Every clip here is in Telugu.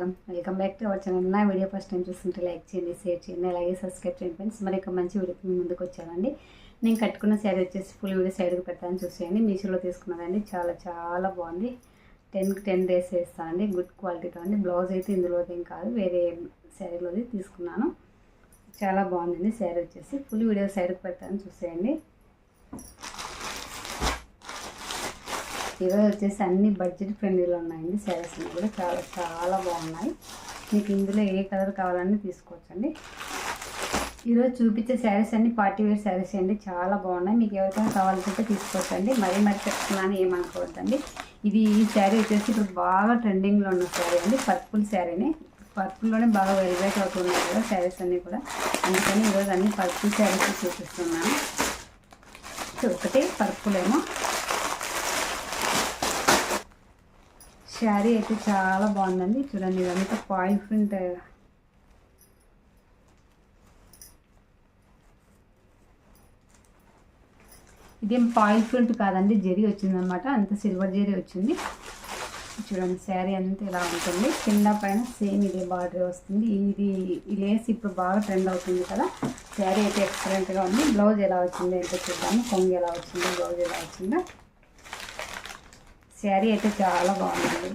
నమస్కారం, welcome back to our channel. నా వీడియో ఫస్ట్ టైం చూస్తుంటే లైక్ చేయండి, షేర్ చేయండి, అలాగే సబ్స్క్రైబ్ చేయండి ఫ్రెండ్స్. మరి ఒక మంచి వీడియోకి మీ ముందుకు వచ్చానండి. నేను కట్టుకున్న శారీ వచ్చేసి ఫుల్ వీడియో సైడ్కి పెడతాను, చూసేయండి. మీషోలో తీసుకున్నదండి, చాలా చాలా బాగుంది. 10కి 10 డేస్ వేస్తానండి, గుడ్ క్వాలిటీతో అండి. బ్లౌజ్ అయితే ఇందులోదేం కాదు, వేరే శారీలోది తీసుకున్నాను. చాలా బాగుందండి శారీ వచ్చేసి. ఫుల్ వీడియో సైడ్కి పెడతాను, చూసేయండి. ఈరోజు వచ్చేసి అన్ని బడ్జెట్ ఫ్రెండ్లీలో ఉన్నాయండి. శారీస్ అన్నీ కూడా చాలా చాలా బాగున్నాయి. మీకు ఇందులో ఏ కలర్ కావాలని తీసుకోవచ్చండి. ఈరోజు చూపించే శారీస్ అన్ని పార్టీ వేర్ శారీస్ అండి, చాలా బాగున్నాయి. మీకు ఎవరికైనా కావాలంటే తీసుకోవచ్చండి. మరీ చెప్తున్నాను, ఏమనుకోవద్దండి. ఈ శారీ వచ్చేసి ఇప్పుడు బాగా ట్రెండింగ్లో ఉన్న శారీ అండి, పర్పుల్ శారీని. పర్పుల్లోనే బాగా వెల్వెట్ అవుతున్నాయి కదా శారీస్ అన్నీ కూడా, అందుకని ఈరోజు అన్ని పర్పుల్ శారీస్ చూపిస్తున్నాను. ఒకటి పర్పుల్ ఏమో శారీ అయితే చాలా బాగుందండి. చూడండి, ఇదంతా ఫాయిల్ ప్రింట్. ఇదేం ఫాయిల్ ప్రింట్ కాదండి, జరీ వచ్చిందనమాట. అంత సిల్వర్ జరీ వచ్చింది. చూడండి, శారీ అంతా ఇలా ఉంటుంది. కింద పైన సేమ్ ఇదే బార్డర్ వస్తుంది. ఈ లేస్ ఇప్పుడు బాగా ట్రెండ్ అవుతుంది కదా. శారీ అయితే ఎక్సలెంట్గా ఉంది. బ్లౌజ్ ఎలా వచ్చిందో ఏంటో చూద్దాము. కొంగు ఎలా వచ్చిందో, బ్లౌజ్ ఎలా వచ్చిందో. శారీ అయితే చాలా బాగుందండి.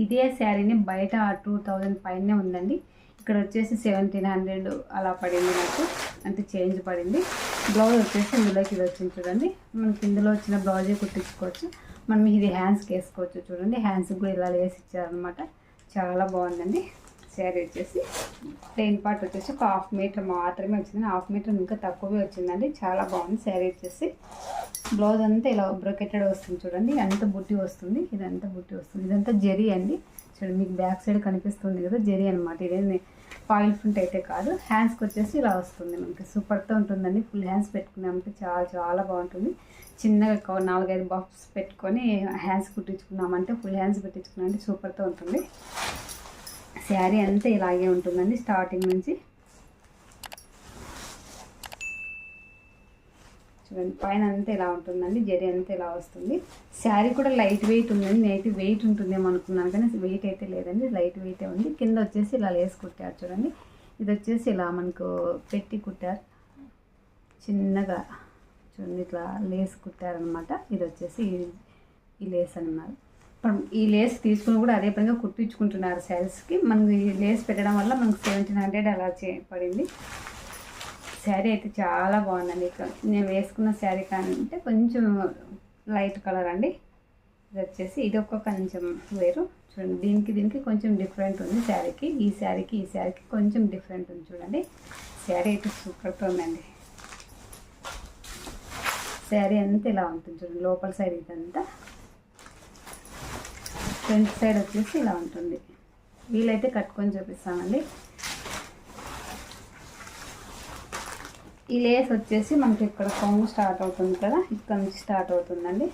ఇదే శారీని బయట 2000 పైనే ఉందండి. ఇక్కడ వచ్చేసి 1700 అలా పడింది నాకు, అంటే చేంజ్ పడింది. బ్లౌజ్ వచ్చేసి ఇందులోకి ఇది వచ్చింది చూడండి. మనకి ఇందులో వచ్చిన బ్లౌజే కుట్టించుకోవచ్చు. మనం ఇది హ్యాండ్స్కి వేసుకోవచ్చు. చూడండి, హ్యాండ్స్కి కూడా ఇలా వేసి ఇచ్చారనమాట. చాలా బాగుందండి. శారీ వచ్చేసి ప్లెయిన్ పార్ట్ వచ్చేసి ఒక 1/2 మీటర్ మాత్రమే వచ్చింది. 1/2 మీటర్ ఇంకా తక్కువే వచ్చిందండి. చాలా బాగుంది శారీ వచ్చేసి. బ్లౌజ్ అంతా ఇలా బ్రొకెటెడ్ వస్తుంది చూడండి. అంతా బుట్టి వస్తుంది, ఇదంతా బుట్టి వస్తుంది. ఇదంతా జరీ అండి. చూడండి, మీకు బ్యాక్ సైడ్ కనిపిస్తుంది కదా, జరీ అనమాట. ఇదేమి ఫాయిల్ ప్రింట్ అయితే కాదు. హ్యాండ్స్కి వచ్చేసి ఇలా వస్తుంది. మనకి సూపర్తో ఉంటుందండి. ఫుల్ హ్యాండ్స్ పెట్టుకున్నామంటే చాలా చాలా బాగుంటుంది. చిన్నగా 4-5 బాక్స్ పెట్టుకొని హ్యాండ్స్ కుట్టించుకున్నామంటే, ఫుల్ హ్యాండ్స్ పెట్టించుకున్నామంటే సూపర్తో ఉంటుంది. శారీ అంతా ఇలాగే ఉంటుందండి స్టార్టింగ్ నుంచి. చూడండి, పైన అంతా ఇలా ఉంటుందండి, జరీ అంతా ఇలా వస్తుంది. శారీ కూడా లైట్ వెయిట్ ఉందండి. నేనైతే వెయిట్ ఉంటుందేమో అనుకున్నాను, కానీ వెయిట్ అయితే లేదండి, లైట్ వెయిటే ఉంది. కింద వచ్చేసి ఇలా లేసి కుట్టారు చూడండి. ఇది వచ్చేసి ఇలా మనకు పెట్టి కుట్టారు చిన్నగా. చూడండి, ఇట్లా లేస్ కుట్టారనమాట. ఇది వచ్చేసి ఈ లేస్ అన్నారు. ఈ లేస్ తీసుకుని కూడా అదే పనిగా కుట్టించుకుంటున్నారు శారీస్కి. మనకు ఈ లేస్ పెట్టడం వల్ల మనకు 1700 అలా పడింది. శారీ అయితే చాలా బాగుందండి. ఇక్కడ నేను వేసుకున్న శారీ కంటే కొంచెం లైట్ కలర్ అండి. ఇది వచ్చేసి ఇది కొంచెం వేరు. చూడండి, దీనికి కొంచెం డిఫరెంట్ ఉంది శారీకి. ఈ శారీకి కొంచెం డిఫరెంట్ ఉంది చూడండి. శారీ అయితే సూపర్గా ఉందండి. శారీ అంతా ఇలా ఉంటుంది చూడండి. లోపల సైడ్ ఇదంతా, ఫ్రంట్ సైడ్ వచ్చేసి ఇలా ఉంటుంది. వీలైతే కట్టుకొని చూపిస్తానండి. ఈ లేస్ వచ్చేసి మనకి ఇక్కడ కొంగు స్టార్ట్ అవుతుంది కదా, ఇక్కడ నుంచి స్టార్ట్ అవుతుందండి.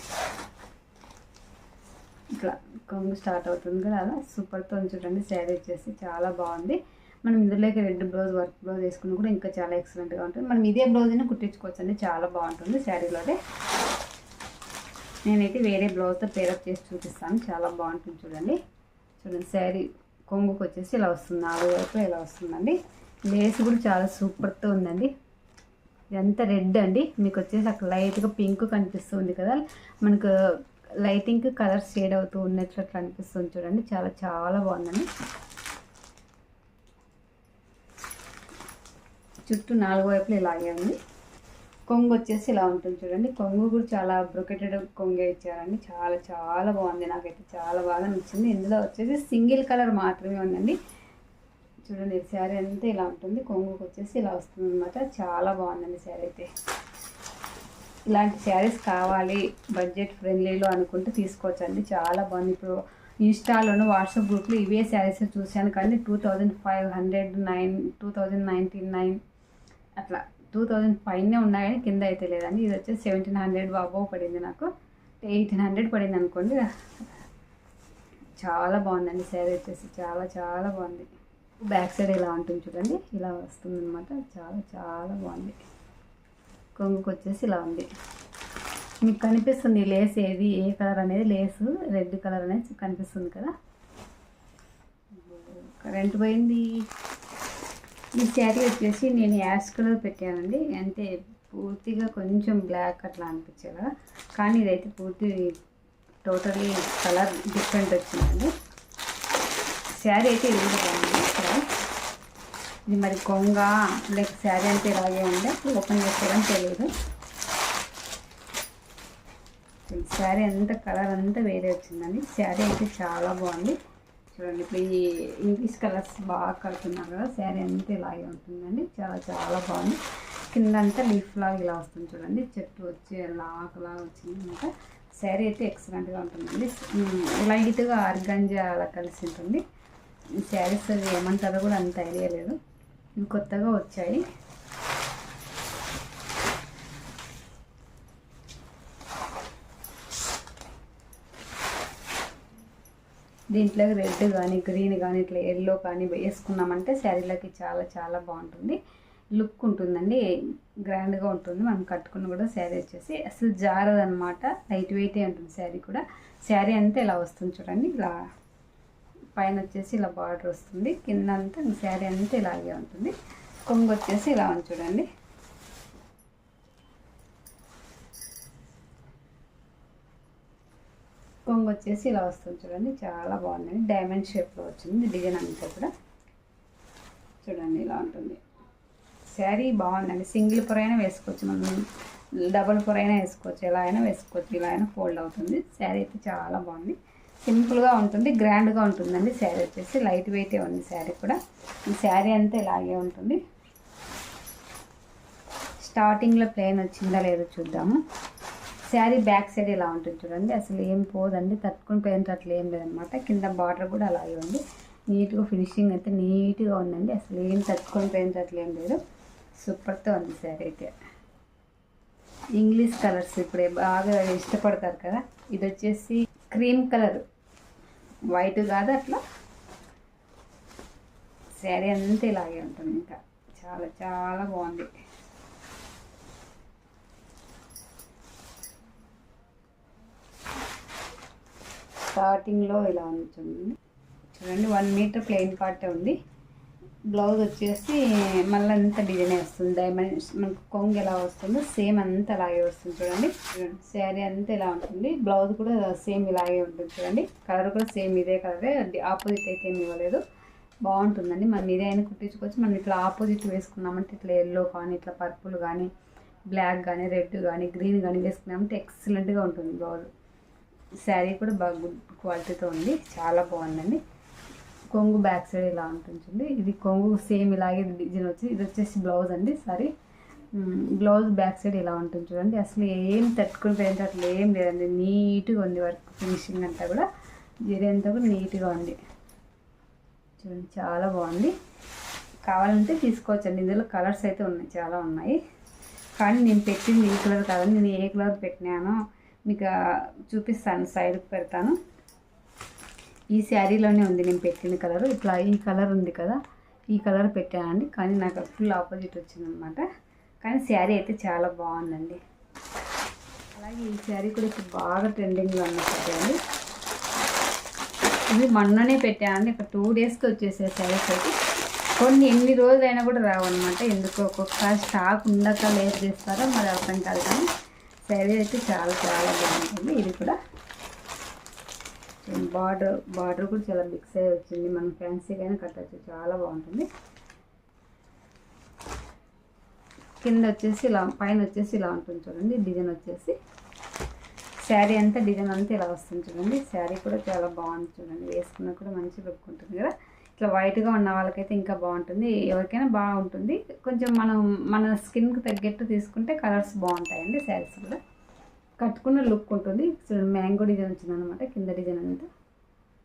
ఇట్లా కొంగు స్టార్ట్ అవుతుంది కదా, అలా సూపర్తో చూడండి. శారీ వచ్చేసి చాలా బాగుంది. మనం ఇందులోకి రెడ్ బ్లౌజ్, వర్క్ బ్లౌజ్ వేసుకుని కూడా ఇంకా చాలా ఎక్సలెంట్గా ఉంటుంది. మనం ఇదే బ్లౌజ్ అయినా కుట్టించుకోవచ్చు అండి, చాలా బాగుంటుంది శారీలోనే. నేనైతే వేరే బ్లౌజ్తో పేరప్ చేసి చూపిస్తాను, చాలా బాగుంటుంది చూడండి. చూడండి, శారీ కొంగుకు వచ్చేసి ఇలా వస్తుంది, 4 వైపు ఇలా వస్తుందండి. లేస్ కూడా చాలా సూపర్తో ఉందండి. ఇదంతా రెడ్ అండి. మీకు వచ్చేసి అక్కడ లైట్గా పింక్ కనిపిస్తుంది కదా, మనకు లైటింగ్ కలర్ షేడ్ అవుతూ ఉన్నట్లు అట్లా అనిపిస్తుంది చూడండి. చాలా చాలా బాగుందండి. చుట్టూ 4 వైపులు ఇలాగే ఉంది. కొంగు వచ్చేసి ఇలా ఉంటుంది చూడండి. కొంగు కూడా చాలా బ్రొకెటెడ్ కొంగే ఇచ్చారండి. చాలా చాలా బాగుంది, నాకైతే చాలా బాగా నచ్చింది. ఇందులో వచ్చేసి సింగిల్ కలర్ మాత్రమే ఉందండి. చూడండి, శారీ అంతా ఇలా ఉంటుంది. కొంగుకు వచ్చేసి ఇలా వస్తుంది అనమాట. చాలా బాగుందండి శారీ అయితే. ఇలాంటి శారీస్ కావాలి బడ్జెట్ ఫ్రెండ్లీలో అనుకుంటే తీసుకోవచ్చండి, చాలా బాగుంది. ఇప్పుడు ఇన్స్టాలోను, వాట్సాప్ గ్రూప్లో ఇవే శారీస్ చూశాను, కానీ 2509, 2099 అట్లా 2000 పైనే ఉన్నాయని కింద అయితే లేదండి. ఇది వచ్చేసి 1700 అబోవ్ పడింది, నాకు 1800 పడింది అనుకోండి. చాలా బాగుందండి శారీ వచ్చేసి, చాలా చాలా బాగుంది. బ్యాక్ సైడ్ ఇలా ఉంటుంది చూడండి, ఇలా వస్తుంది అనమాట. చాలా చాలా బాగుంది. కొంగుకు వచ్చేసి ఇలా ఉంది. మీకు కనిపిస్తుంది లేస్ ఏది ఏ కలర్ అనేది, లేసు రెడ్ కలర్ అనేది కనిపిస్తుంది కదా. కరెంట్ పోయింది. ఈ శారీ వచ్చేసి నేను యాష్ కలర్ పెట్టానండి, అంటే పూర్తిగా కొంచెం బ్లాక్ అట్లా అనిపించేలా, కానీ ఇదైతే పూర్తి టోటలీ కలర్ డిఫరెంట్ వచ్చిందండి. శారీ అయితే ఇది కూడా బాగుంది. ఇది మరి కొంగ లేక శారీ అంటే ఇలాగే ఉండే, ఓపెన్ చేస్తారని తెలియదు. శారీ అంతా కలర్ అంతా వేరే వచ్చిందండి. శారీ అయితే చాలా బాగుంది. చూడండి, ఇప్పుడు ఈ ఇంగ్లీష్ కలర్స్ బాగా కడుతున్నారు కదా, శారీ అంతా ఇలాగే ఉంటుందండి. చాలా చాలా బాగుంది. కిందంతా లీఫ్ లాగా ఇలా వస్తుంది చూడండి, చెట్టు వచ్చి లాగా వచ్చింది అనమాట. శారీ అయితే ఎక్సలెంట్గా ఉంటుందండి. లైట్గా ఆర్గంజా అలా కలిసి ఉంటుంది. ఈ శారీస్ అది ఏమంటారో కూడా అంత ఐడియా లేదు, కొత్తగా వచ్చాయి. దీంట్లో రెడ్ కానీ గ్రీన్ కానీ ఇట్లా ఎల్లో కానీ వేసుకున్నామంటే శారీలకి చాలా చాలా బాగుంటుంది, లుక్ ఉంటుందండి, గ్రాండ్గా ఉంటుంది. మనం కట్టుకున్న కూడా శారీ వచ్చేసి అసలు జారదనమాట, లైట్ వెయిటే ఉంటుంది శారీ కూడా. శారీ అంతా ఇలా వస్తుంది చూడండి, ఇలా పైన వచ్చేసి ఇలా బార్డర్ వస్తుంది, కింద అంతా శారీ అంతా ఇలాగే ఉంటుంది. కొంగు వచ్చేసి ఇలా ఉంది చూడండి. కొంగు వచ్చేసి ఇలా వస్తుంది చూడండి, చాలా బాగుందండి. డైమండ్ షేప్లో వచ్చింది డిజైన్ అంతా కూడా చూడండి, ఇలా ఉంటుంది. శారీ బాగుందండి. సింగిల్ పొర అయినా వేసుకోవచ్చు, మనం డబుల్ పొర అయినా వేసుకోవచ్చు, ఎలా అయినా వేసుకోవచ్చు, ఇలా అయినా ఫోల్డ్ అవుతుంది. శారీ అయితే చాలా బాగుంది, సింపుల్గా ఉంటుంది, గ్రాండ్గా ఉంటుందండి. శారీ వచ్చేసి లైట్ వెయిటే ఉంది శారీ కూడా. ఈ శారీ అంతా ఇలాగే ఉంటుంది. స్టార్టింగ్లో ప్లెయిన్ వచ్చిందా లేదో చూద్దాము. శారీ బ్యాక్ సైడ్ ఇలా ఉంటుంది చూడండి, అసలు ఏం పోదండి, తట్టుకుని పోయినట్టు అట్లా ఏం లేదనమాట. కింద బార్డర్ కూడా అలాగే ఉంది, నీట్గా ఫినిషింగ్ అయితే నీట్గా ఉందండి, అసలు ఏం తట్టుకొని పోయినట్టు అట్లా ఏం లేదు. సూపర్తో ఉంది శారీ అయితే. ఇంగ్లీష్ కలర్స్ ఇప్పుడే బాగా ఇష్టపడతారు కదా. ఇది వచ్చేసి క్రీమ్ కలర్, వైట్ కాదు అట్లా. శారీ అంతా ఇలాగే ఉంటుంది, ఇంకా చాలా చాలా బాగుంది. స్టార్టింగ్లో ఇలా ఉంటుంది చూడండి, 1 మీటర్ ప్లెయిన్ పార్టే ఉంది. బ్లౌజ్ వచ్చేసి మళ్ళీ అంతా డిజైన్ వస్తుంది, డైమండ్స్ మనకు కొంగు ఎలా వస్తుందో సేమ్ అంతా అలాగే వస్తుంది చూడండి. శారీ అంతా ఇలా ఉంటుంది, బ్లౌజ్ కూడా సేమ్ ఇలాగే ఉంటుంది చూడండి. కలర్ కూడా సేమ్ ఇదే కలరే, ఆపోజిట్ అయితే ఏమి ఇవ్వలేదు. బాగుంటుందండి, మనం ఇదే అయినా కుట్టించుకోవచ్చు. మనం ఇట్లా ఆపోజిట్ వేసుకున్నామంటే ఇట్లా ఎల్లో కానీ ఇట్లా పర్పుల్ కానీ బ్లాక్ కానీ రెడ్ కానీ గ్రీన్ కానీ వేసుకున్నామంటే ఎక్సలెంట్గా ఉంటుంది బ్లౌజ్. శారీ కూడా బాగా గుడ్ క్వాలిటీతో ఉంది, చాలా బాగుందండి. కొంగు బ్యాక్ సైడ్ ఇలా ఉంటుంది, ఇది కొంగు సేమ్ ఇలాగే డిజైన్ వచ్చింది. ఇది వచ్చేసి బ్లౌజ్ అండి, సారీ బ్లౌజ్ బ్యాక్ సైడ్ ఇలా ఉంటుంది చూడండి. అసలు ఏం తట్టుకుని పోయినట్టు అట్లా ఏం లేదండి, నీట్గా ఉంది. వర్క్ ఫినిషింగ్ అంతా కూడా జరీ అంతా కూడా నీట్గా ఉంది చూడండి, చాలా బాగుంది. కావాలంటే తీసుకోవచ్చండి, ఇందులో కలర్స్ అయితే ఉన్నాయి, చాలా ఉన్నాయి. కానీ నేను పెట్టింది ఈ కలర్ కాదండి, నేను ఏ కలర్ పెట్టినానో మీకు చూపిస్తాను, సైడ్కి పెడతాను. ఈ శారీలోనే ఉంది నేను పెట్టిన కలరు, ఇట్లా ఈ కలర్ ఉంది కదా, ఈ కలర్ పెట్టానండి. కానీ నాకు ఫుల్ ఆపోజిట్ వచ్చిందనమాట. కానీ శారీ అయితే చాలా బాగుందండి. అలాగే ఈ శారీ కూడా ఇప్పుడు బాగా ట్రెండింగ్లో ఉన్న శారీ అండి. ఇది మొన్ననే పెట్టానండి, ఒక 2 డేస్కి వచ్చేసే శారీస్ అయితే. కొన్ని ఎన్ని రోజులైనా కూడా రావన్నమాట, ఎందుకో ఒక్కొక్కసారి స్టాక్ ఉండక లేట్ చేస్తారో మరి అర్థం కాదు. కానీ శారీ అయితే చాలా చాలా బాగుంటుంది. ఇది కూడా బార్డర్ కూడా చాలా బిగ్ సైజ్ వచ్చింది, మనం ఫ్యాన్సీగానే కట్టచ్చు, చాలా బాగుంటుంది. కింద వచ్చేసి ఇలా, పైన వచ్చేసి ఇలా ఉంటుంది చూడండి, డిజైన్ వచ్చేసి శారీ అంతా డిజైన్ అంతా ఇలా వస్తుంది చూడండి. శారీ కూడా చాలా బాగుంది చూడండి, వేసుకున్నా కూడా మంచి లుక్ ఉంటుంది కదా. ఇట్లా వైట్గా ఉన్న వాళ్ళకైతే ఇంకా బాగుంటుంది, ఎవరికైనా బాగుంటుంది. కొంచెం మన స్కిన్కి తగ్గట్టు తీసుకుంటే కలర్స్ బాగుంటాయండి. శారీస్ కూడా కట్టుకున్న లుక్ ఉంటుంది. మ్యాంగో డిజైన్ వచ్చింది అనమాట, కింద డిజైన్ అంతా.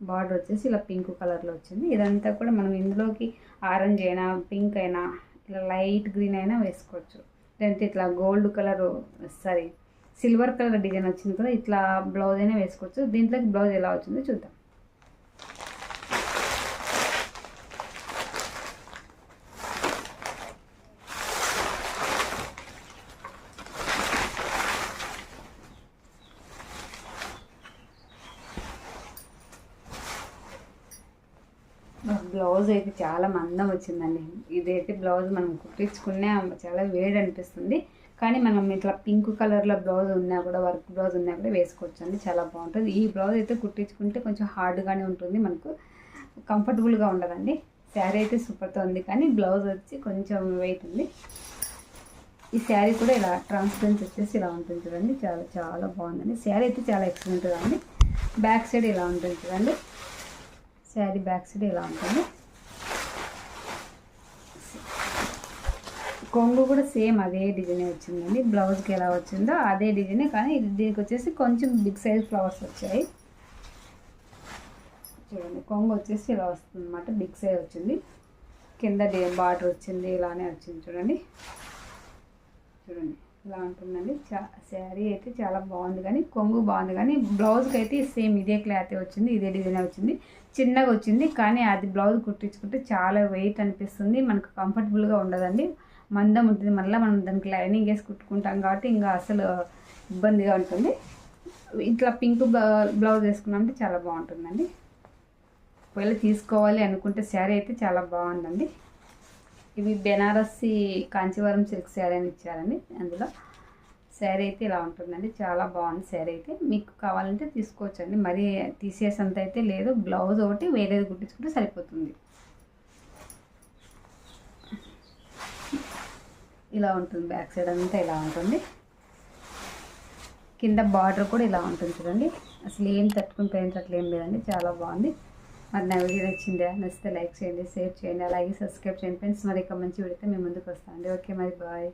బార్డర్ వచ్చేసి ఇలా పింక్ కలర్లో వచ్చింది. ఇదంతా కూడా మనం ఇందులోకి ఆరెంజ్ అయినా పింక్ అయినా ఇలా లైట్ గ్రీన్ అయినా వేసుకోవచ్చు. లేదంటే ఇట్లా gold colour sorry silver colour design వచ్చింది కదా, ఇట్లా బ్లౌజ్ అయినా వేసుకోవచ్చు. దీంట్లోకి బ్లౌజ్ ఎలా వచ్చిందో చూద్దాం. బ్లౌజ్ అయితే చాలా మందం వచ్చిందండి. ఇదైతే బ్లౌజ్ మనం కుట్టించుకునే చాలా వేడి అనిపిస్తుంది. కానీ మనం ఇట్లా పింక్ కలర్లో బ్లౌజ్ ఉన్నా కూడా, వర్క్ బ్లౌజ్ ఉన్నా కూడా వేసుకోవచ్చు అండి, చాలా బాగుంటుంది. ఈ బ్లౌజ్ అయితే కుట్టించుకుంటే కొంచెం హార్డ్గానే ఉంటుంది, మనకు కంఫర్టబుల్గా ఉండదండి. శారీ అయితే సూపర్తో ఉంది, కానీ బ్లౌజ్ వచ్చి కొంచెం వెయిట్ ఉంది. ఈ శారీ కూడా ఇలా ట్రాన్స్పరెన్స్ వచ్చేసి ఇలా ఉంటుంది చూడండి, చాలా చాలా బాగుందండి. శారీ అయితే చాలా ఎక్సలెంట్గా ఉంది. బ్యాక్ సైడ్ ఇలా ఉంటుంది చూడండి, శారీ బ్యాక్ సైడ్ ఇలా ఉంటుంది. కొంగు కూడా సేమ్ అదే డిజైన్ వచ్చిందండి, బ్లౌజ్కి ఎలా వచ్చిందో అదే డిజైనే, కానీ దీనికి వచ్చేసి కొంచెం బిగ్ సైజ్ ఫ్లవర్స్ వచ్చాయి చూడండి. కొంగు వచ్చేసి ఇలా వస్తుంది అన్నమాట, బిగ్ సైజ్ వచ్చింది. కింద బార్డర్ వచ్చింది, ఇలానే వచ్చింది చూడండి. చూడండి ఇలా ఉంటుందండి. శారీ అయితే చాలా బాగుంది, కానీ కొంగు బాగుంది, కానీ బ్లౌజ్కి అయితే సేమ్ ఇదే క్లాత్ వచ్చింది, ఇదే డిజైన్ వచ్చింది. చిన్నగా వచ్చింది, కానీ అది బ్లౌజ్ కుట్టించుకుంటే చాలా వెయిట్ అనిపిస్తుంది, మనకు కంఫర్టబుల్గా ఉండదండి, మందం ఉంటుంది. మళ్ళీ మనం దానికి లైనింగ్ వేసి కుట్టుకుంటాం కాబట్టి ఇంకా అసలు ఇబ్బందిగా ఉంటుంది. ఇట్లా పింక్ బ్లౌజ్ వేసుకున్నామంటే చాలా బాగుంటుందండి. ఒకవేళ తీసుకోవాలి అనుకుంటే శారీ అయితే చాలా బాగుందండి. ఇవి బెనారస్సి కాంచీవరం సిల్క్ శారీ అని ఇచ్చారండి. అందులో శారీ అయితే ఇలా ఉంటుందండి, చాలా బాగుంది శారీ అయితే. మీకు కావాలంటే తీసుకోవచ్చండి, మరీ తీసేసంత అయితే లేదు. బ్లౌజ్ ఒకటి వేరేది కుట్టించుకుంటే సరిపోతుంది. ఇలా ఉంటుంది, బ్యాక్ సైడ్ అంతా ఇలా ఉంటుంది. కింద బార్డర్ కూడా ఇలా ఉంటుంది చూడండి, అసలు ఏం తట్టుకుని పెయింట్ అట్లా ఏం లేదండి, చాలా బాగుంది. మరి నా వీడియో నచ్చితే లైక్ చేయండి, షేర్ చేయండి, అలాగే సబ్స్క్రైబ్ చేయండి ఫ్రెండ్స్. మరి ఇక మంచి వీడియోతో మేము ముందుకు వస్తామండి. ఓకే మరి బాయ్.